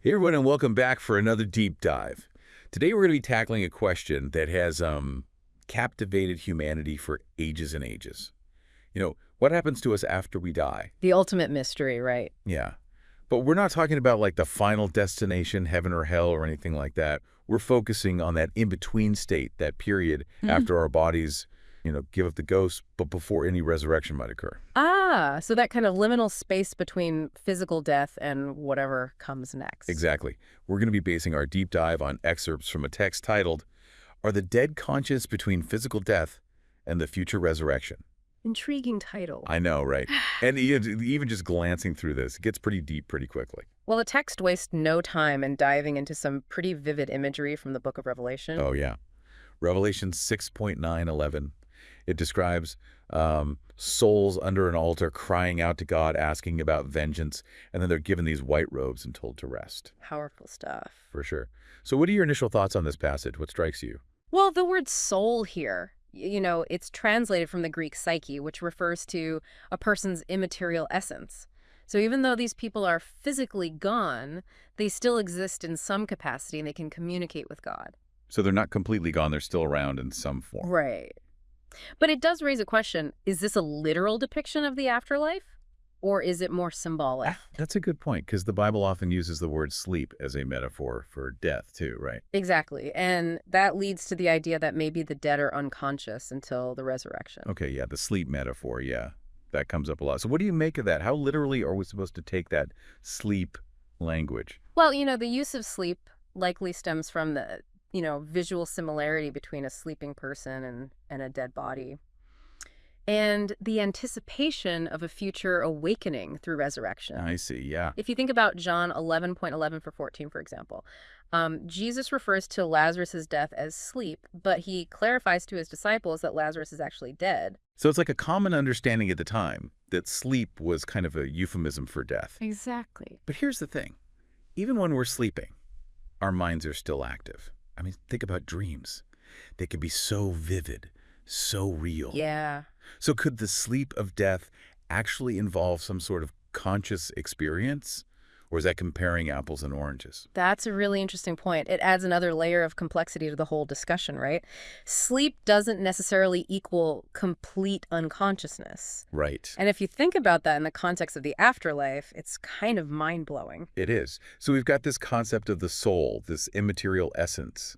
Hey everyone, and welcome back for another deep dive. Today we're going to be tackling a question that has captivated humanity for ages and ages. What happens to us after we die? The ultimate mystery, right? Yeah. But we're not talking about like the final destination, heaven or hell or anything like that. We're focusing on that in-between state, that period after our bodies, give up the ghost, but before any resurrection might occur. So that kind of liminal space between physical death and whatever comes next. Exactly. We're going to be basing our deep dive on excerpts from a text titled, "Are the Dead Conscious Between Physical Death and the Future Resurrection?" Intriguing title. I know, right? And even just glancing through this, it gets pretty deep pretty quickly. Well, the text wastes no time in diving into some pretty vivid imagery from the book of Revelation. Oh, yeah. Revelation 6.9:11. It describes souls under an altar crying out to God, asking about vengeance, and then they're given these white robes and told to rest. Powerful stuff. For sure. So what are your initial thoughts on this passage? What strikes you? Well, the word soul here, it's translated from the Greek psyche, which refers to a person's immaterial essence. So even though these people are physically gone, they still exist in some capacity and they can communicate with God. So they're not completely gone. They're still around in some form. Right. But it does raise a question. Is this a literal depiction of the afterlife? Or is it more symbolic? That's a good point, because the Bible often uses the word sleep as a metaphor for death too, right? Exactly. And that leads to the idea that maybe the dead are unconscious until the resurrection. Okay, yeah, the sleep metaphor, yeah. That comes up a lot. So what do you make of that? How literally are we supposed to take that sleep language? Well, the use of sleep likely stems from the, visual similarity between a sleeping person and a dead body. And the anticipation of a future awakening through resurrection. I see, yeah. If you think about John 11:11-14, for example, Jesus refers to Lazarus' death as sleep, but he clarifies to his disciples that Lazarus is actually dead. So it's like a common understanding at the time that sleep was kind of a euphemism for death. Exactly. But here's the thing. Even when we're sleeping, our minds are still active. I mean, think about dreams. They can be so vivid, so real. Yeah. So could the sleep of death actually involve some sort of conscious experience? Or is that comparing apples and oranges? That's a really interesting point. It adds another layer of complexity to the whole discussion, right? Sleep doesn't necessarily equal complete unconsciousness. Right. And if you think about that in the context of the afterlife, it's kind of mind-blowing. It is. So we've got this concept of the soul, this immaterial essence.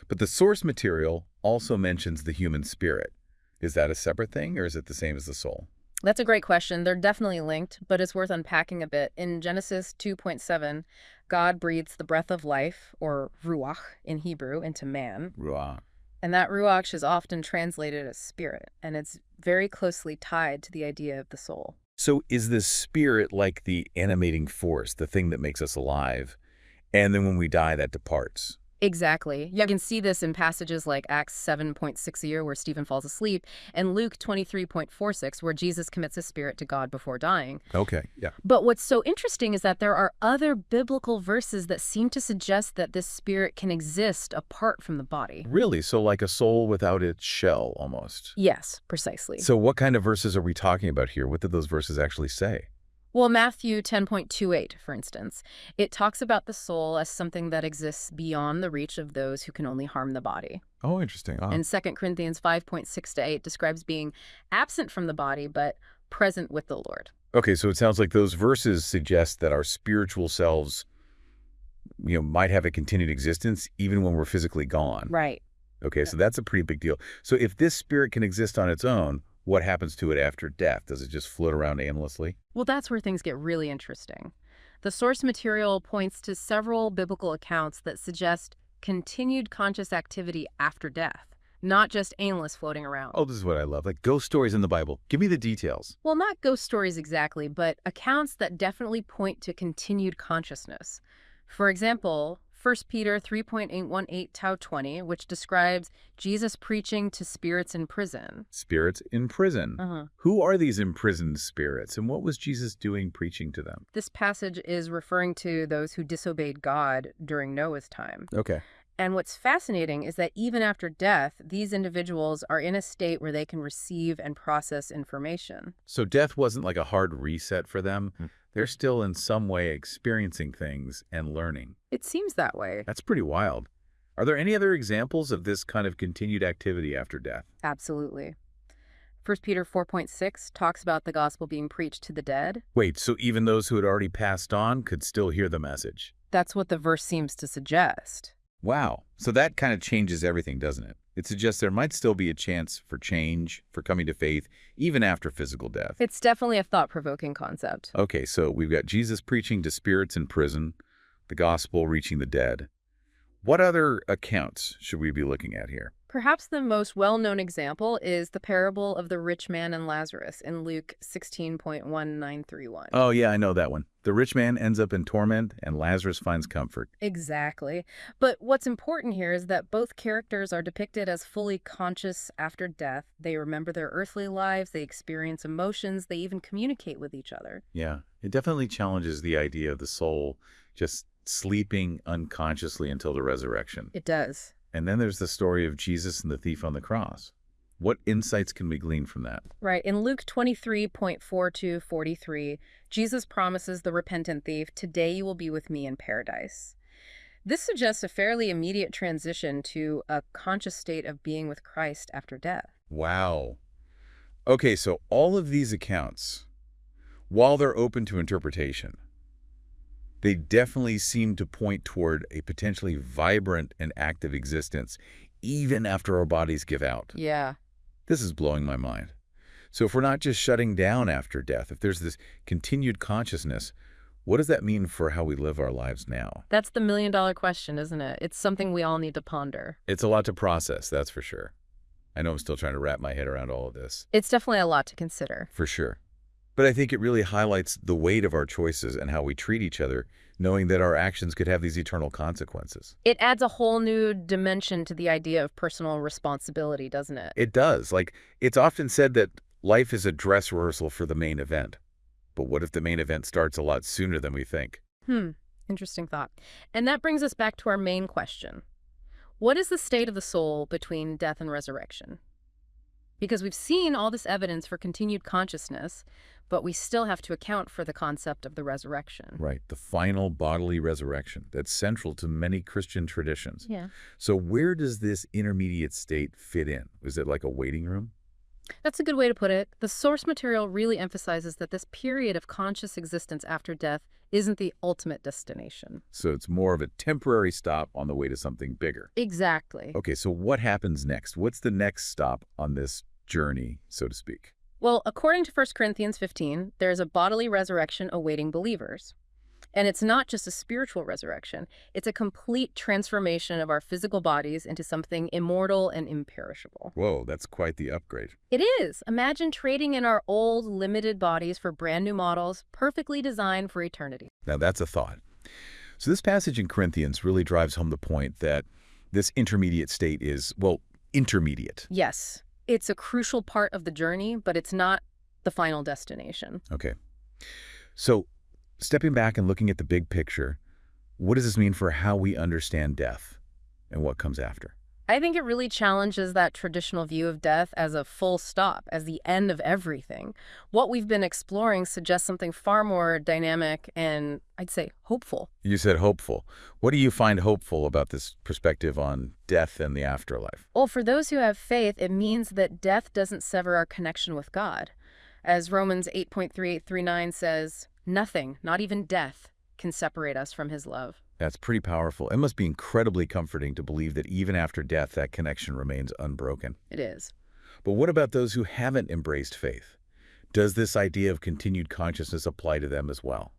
But the source material also mentions the human spirit. Is that a separate thing, or is it the same as the soul? That's a great question. They're definitely linked, but it's worth unpacking a bit. In Genesis 2:7, God breathes the breath of life, or ruach in Hebrew, into man. Ruach. And that ruach is often translated as spirit, and it's very closely tied to the idea of the soul. So is this spirit like the animating force, the thing that makes us alive, and then when we die, that departs? Exactly. You can see this in passages like Acts 7:60, where Stephen falls asleep, and Luke 23:46, where Jesus commits his spirit to God before dying. Okay, yeah. But what's so interesting is that there are other biblical verses that seem to suggest that this spirit can exist apart from the body. Really? So like a soul without its shell, almost? Yes, precisely. So what kind of verses are we talking about here? What did those verses actually say? Well, Matthew 10:28, for instance, it talks about the soul as something that exists beyond the reach of those who can only harm the body. Oh, interesting. And 2 Corinthians 5:6-8 describes being absent from the body, but present with the Lord. Okay, so it sounds like those verses suggest that our spiritual selves, might have a continued existence even when we're physically gone. Right. Okay, so that's a pretty big deal. So if this spirit can exist on its own, what happens to it after death? Does it just float around aimlessly? Well, that's where things get really interesting. The source material points to several biblical accounts that suggest continued conscious activity after death, not just aimless floating around. Oh, this is what I love. Like ghost stories in the Bible. Give me the details. Well, not ghost stories exactly, but accounts that definitely point to continued consciousness. For example, 1 Peter 3.818 Tau 20, which describes Jesus preaching to spirits in prison. Spirits in prison. Who are these imprisoned spirits, and what was Jesus doing preaching to them? This passage is referring to those who disobeyed God during Noah's time. Okay. And what's fascinating is that even after death, these individuals are in a state where they can receive and process information. So death wasn't like a hard reset for them. They're still in some way experiencing things and learning. It seems that way. That's pretty wild. Are there any other examples of this kind of continued activity after death? Absolutely. 1 Peter 4.6 talks about the gospel being preached to the dead. Wait, so even those who had already passed on could still hear the message? That's what the verse seems to suggest. Wow. So that kind of changes everything, doesn't it? It suggests there might still be a chance for change, for coming to faith, even after physical death. It's definitely a thought-provoking concept. Okay, so we've got Jesus preaching to spirits in prison, the gospel reaching the dead. What other accounts should we be looking at here? Perhaps the most well-known example is the parable of the rich man and Lazarus in Luke 16.1931. Oh, yeah, I know that one. The rich man ends up in torment, and Lazarus finds comfort. Exactly. But what's important here is that both characters are depicted as fully conscious after death. They remember their earthly lives, they experience emotions, they even communicate with each other. Yeah, it definitely challenges the idea of the soul just sleeping unconsciously until the resurrection. It does. And then there's the story of Jesus and the thief on the cross. What insights can we glean from that? Right. In Luke 23.42-43, Jesus promises the repentant thief, "Today you will be with me in paradise." This suggests a fairly immediate transition to a conscious state of being with Christ after death. Wow. Okay, so all of these accounts, while they're open to interpretation, they definitely seem to point toward a potentially vibrant and active existence, even after our bodies give out. Yeah. This is blowing my mind. So if we're not just shutting down after death, if there's this continued consciousness, what does that mean for how we live our lives now? That's the million-dollar question, isn't it? It's something we all need to ponder. It's a lot to process, that's for sure. I know I'm still trying to wrap my head around all of this. It's definitely a lot to consider. For sure. But I think it really highlights the weight of our choices and how we treat each other, knowing that our actions could have these eternal consequences. It adds a whole new dimension to the idea of personal responsibility, doesn't it? It does. Like, it's often said that life is a dress rehearsal for the main event. But what if the main event starts a lot sooner than we think? Interesting thought. And that brings us back to our main question. What is the state of the soul between death and resurrection? Because we've seen all this evidence for continued consciousness, but we still have to account for the concept of the resurrection. Right, the final bodily resurrection that's central to many Christian traditions. Yeah. So where does this intermediate state fit in? Is it like a waiting room? That's a good way to put it. The source material really emphasizes that this period of conscious existence after death isn't the ultimate destination. So it's more of a temporary stop on the way to something bigger. Exactly. Okay, so what happens next? What's the next stop on this journey, so to speak? Well, according to 1 Corinthians 15, there's a bodily resurrection awaiting believers. And it's not just a spiritual resurrection. It's a complete transformation of our physical bodies into something immortal and imperishable. Whoa, that's quite the upgrade. It is. Imagine trading in our old, limited bodies for brand new models, perfectly designed for eternity. Now that's a thought. So this passage in Corinthians really drives home the point that this intermediate state is, well, intermediate. Yes, it's a crucial part of the journey, but it's not the final destination. Okay. So stepping back and looking at the big picture, what does this mean for how we understand death and what comes after? I think it really challenges that traditional view of death as a full stop, as the end of everything. What we've been exploring suggests something far more dynamic and, I'd say, hopeful. You said hopeful. What do you find hopeful about this perspective on death and the afterlife? Well, for those who have faith, it means that death doesn't sever our connection with God. As Romans 8.3839 says, nothing, not even death, can separate us from his love. That's pretty powerful. It must be incredibly comforting to believe that even after death, that connection remains unbroken. It is. But what about those who haven't embraced faith? Does this idea of continued consciousness apply to them as well?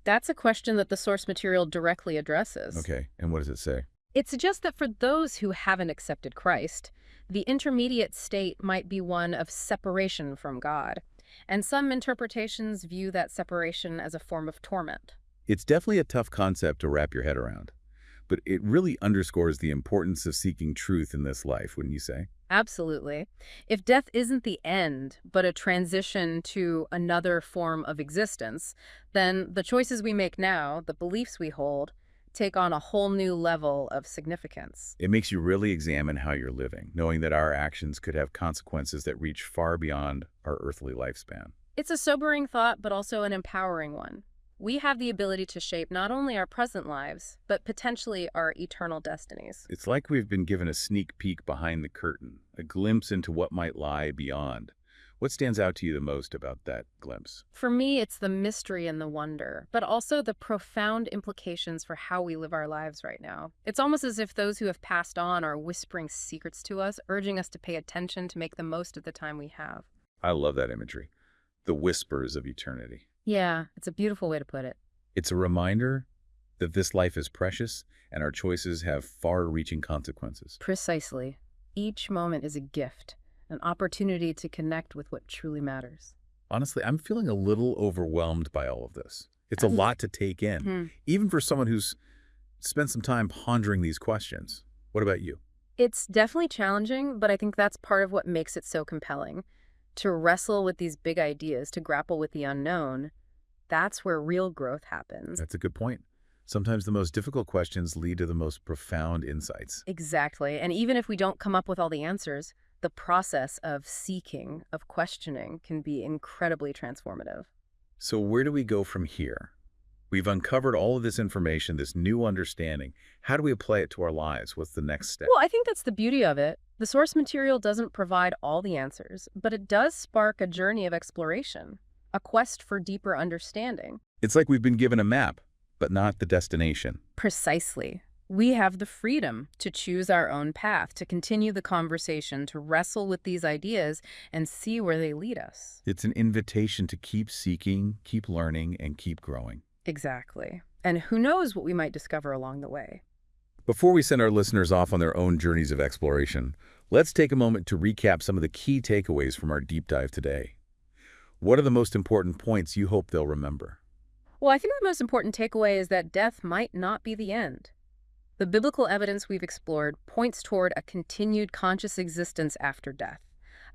That's a question that the source material directly addresses. Okay, and what does it say? It suggests that for those who haven't accepted Christ, the intermediate state might be one of separation from God. And some interpretations view that separation as a form of torment. It's definitely a tough concept to wrap your head around, but it really underscores the importance of seeking truth in this life, wouldn't you say? Absolutely. If death isn't the end, but a transition to another form of existence, then the choices we make now, the beliefs we hold, take on a whole new level of significance. It makes you really examine how you're living, knowing that our actions could have consequences that reach far beyond our earthly lifespan. It's a sobering thought, but also an empowering one. we have the ability to shape not only our present lives, but potentially our eternal destinies. It's like we've been given a sneak peek behind the curtain, a glimpse into what might lie beyond. What stands out to you the most about that glimpse? For me, it's the mystery and the wonder, but also the profound implications for how we live our lives right now. It's almost as if those who have passed on are whispering secrets to us, urging us to pay attention to make the most of the time we have. I love that imagery. The whispers of eternity. Yeah, it's a beautiful way to put it. It's a reminder that this life is precious and our choices have far-reaching consequences. Precisely. Each moment is a gift, an opportunity to connect with what truly matters. Honestly, I'm feeling a little overwhelmed by all of this. It's a lot to take in, even for someone who's spent some time pondering these questions. What about you? It's definitely challenging, but I think that's part of what makes it so compelling. To wrestle with these big ideas, to grapple with the unknown, that's where real growth happens. That's a good point. Sometimes the most difficult questions lead to the most profound insights. Exactly. And even if we don't come up with all the answers, the process of seeking, of questioning, can be incredibly transformative. So where do we go from here? We've uncovered all of this information, this new understanding. How do we apply it to our lives? What's the next step? Well, I think that's the beauty of it. The source material doesn't provide all the answers, but it does spark a journey of exploration, a quest for deeper understanding. It's like we've been given a map, but not the destination. Precisely. We have the freedom to choose our own path, to continue the conversation, to wrestle with these ideas and see where they lead us. It's an invitation to keep seeking, keep learning, and keep growing. Exactly. And who knows what we might discover along the way. Before we send our listeners off on their own journeys of exploration, let's take a moment to recap some of the key takeaways from our deep dive today. What are the most important points you hope they'll remember? Well, I think the most important takeaway is that death might not be the end. The biblical evidence we've explored points toward a continued conscious existence after death,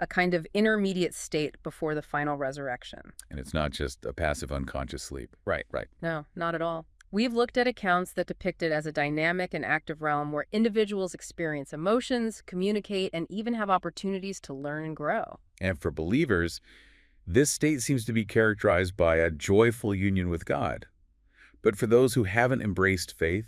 a kind of intermediate state before the final resurrection. And it's not just a passive unconscious sleep. Right. No, not at all. We've looked at accounts that depict it as a dynamic and active realm where individuals experience emotions, communicate, and even have opportunities to learn and grow. And for believers, this state seems to be characterized by a joyful union with God. But for those who haven't embraced faith,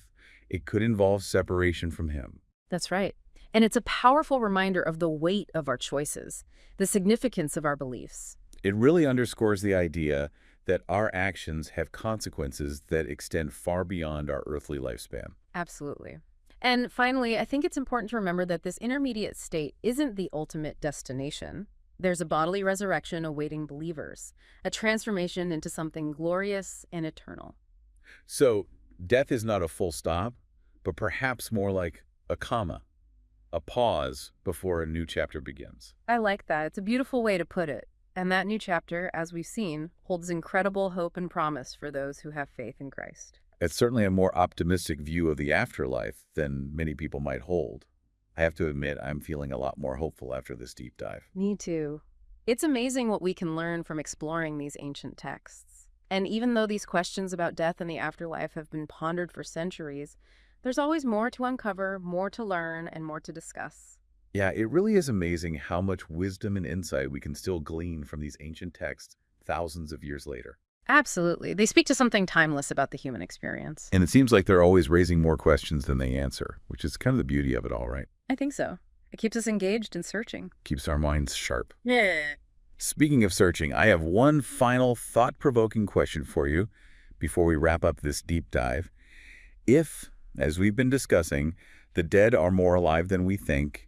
it could involve separation from Him. That's right. And it's a powerful reminder of the weight of our choices, the significance of our beliefs. It really underscores the idea that our actions have consequences that extend far beyond our earthly lifespan. Absolutely. And finally, I think it's important to remember that this intermediate state isn't the ultimate destination. There's a bodily resurrection awaiting believers, a transformation into something glorious and eternal. So, death is not a full stop, but perhaps more like a comma, a pause before a new chapter begins. I like that. It's a beautiful way to put it. And that new chapter, as we've seen, holds incredible hope and promise for those who have faith in Christ. It's certainly a more optimistic view of the afterlife than many people might hold. I have to admit, I'm feeling a lot more hopeful after this deep dive. Me too. It's amazing what we can learn from exploring these ancient texts. And even though these questions about death and the afterlife have been pondered for centuries, there's always more to uncover, more to learn, and more to discuss. Yeah, it really is amazing how much wisdom and insight we can still glean from these ancient texts thousands of years later. Absolutely. They speak to something timeless about the human experience. And it seems like they're always raising more questions than they answer, which is kind of the beauty of it all, right? I think so. It keeps us engaged and searching. Keeps our minds sharp. Yeah. Speaking of searching, I have one final thought-provoking question for you before we wrap up this deep dive. If, as we've been discussing, the dead are more alive than we think,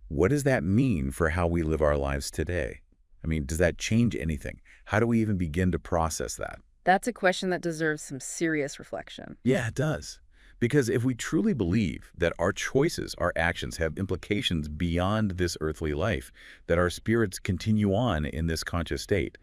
what does that mean for how we live our lives today? I mean, does that change anything? How do we even begin to process that? That's a question that deserves some serious reflection. Yeah, it does. Because if we truly believe that our choices, our actions have implications beyond this earthly life, that our spirits continue on in this conscious state,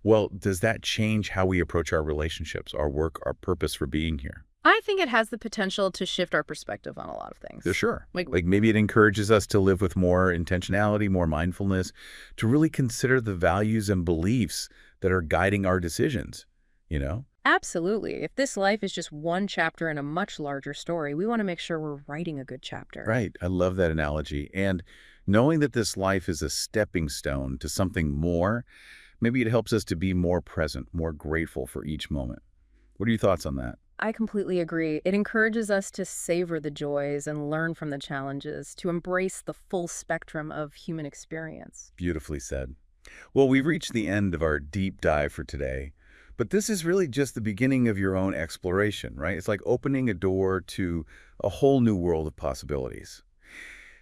well, does that change how we approach our relationships, our work, our purpose for being here? I think it has the potential to shift our perspective on a lot of things. For sure. Like maybe it encourages us to live with more intentionality, more mindfulness, to really consider the values and beliefs that are guiding our decisions, you know? Absolutely. If this life is just one chapter in a much larger story, we want to make sure we're writing a good chapter. Right. I love that analogy. And knowing that this life is a stepping stone to something more, maybe it helps us to be more present, more grateful for each moment. What are your thoughts on that? I completely agree. It encourages us to savor the joys and learn from the challenges, to embrace the full spectrum of human experience. Beautifully said. Well, we've reached the end of our deep dive for today, but this is really just the beginning of your own exploration, right? It's like opening a door to a whole new world of possibilities.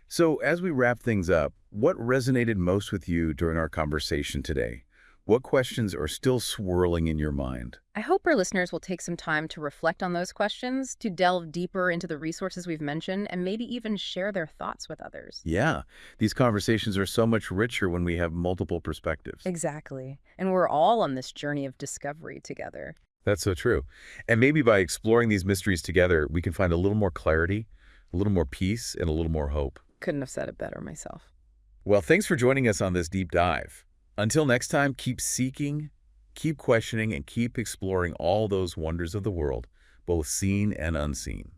So as we wrap things up, what resonated most with you during our conversation today? What questions are still swirling in your mind? I hope our listeners will take some time to reflect on those questions, to delve deeper into the resources we've mentioned, and maybe even share their thoughts with others. Yeah, these conversations are so much richer when we have multiple perspectives. Exactly. And we're all on this journey of discovery together. That's so true. And maybe by exploring these mysteries together, we can find a little more clarity, a little more peace, and a little more hope. Couldn't have said it better myself. Well, thanks for joining us on this deep dive. Until next time, keep seeking, keep questioning, and keep exploring all those wonders of the world, both seen and unseen.